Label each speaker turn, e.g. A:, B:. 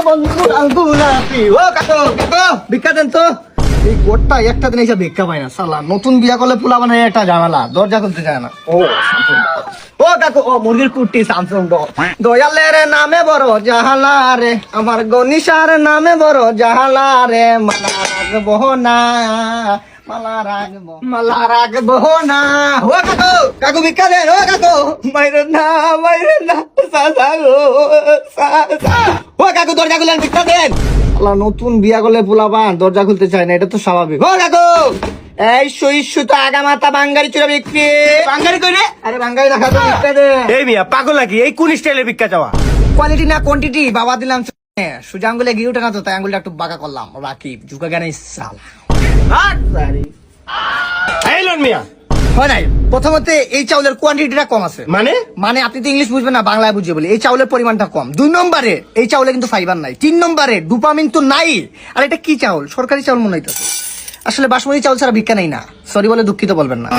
A: বন্ধু আঙ্গুলাপি। ও কাকু কাকু ভিক্ষা দেন তো। এই গোটটা একটা দিন এসে ভিক্ষা পায় না সালা। নতুন বিয়া করলে পোলা মানে একটা ঝামেলা, দরজা খুলতে চায় না। ও কাকু ও মুরগির কুটি স্যামসুং দয়ালের নামে বড় জাহালা রে, আমার গনিশার নামে বড় জাহালা রে, মালা রাখবো না মালা রাখবো না। ও কাকু কাকু ভিক্ষা দেন। ও কাকু মাইরে না সাসা গো সাসা। ও কাকু দরজা খুলেন ভিক্ষা দেন। আল্লাহ নতুন বিয়া করলে পোলাপান দরজা খুলতে চায় না, এটা তো স্বাভাবিক। ও কাকু এই সইস্যু তো আগা মাথা বাঙ্গারি চুরা বিক্রি।
B: বাঙালি কই রে?
A: আরে বাঙ্গারি রাখা তো ভিক্ষা দে।
B: এই মিয়া পাগল নাকি? এই কোন স্টাইলে ভিক্ষা চাওয়া?
A: কোয়ালিটি না কোয়ান্টিটি বাবা দিলাম। সোজা আঙ্গুলে গিয়ে উঠে না তো, তাই আঙ্গুলটা একটু বাঁকা করলাম। রাকিব ঝুঁকা জ্ঞান সাল
B: এই লন মিয়া।
A: হয় নাই। প্রথমত এই চাউলের কোয়ান্টিটিটা কম আছে। মানে আপনি তো ইংলিশ বুঝবেন না, বাংলায় বুঝিয়ে বলি। এই চাউলের পরিমাণটা কম। 2 নম্বরে এই চাউলে কিন্তু ফাইবার নাই। 3 নম্বরে ডোপামিন তো নাই। আর এটা কি চাউল? সরকারি চাউল মনে হইতেছে। আসলে বাসমতি চাউল ছাড়া ভিক্ষা নেই না। সরি বলে দুঃখিত বলবেন না।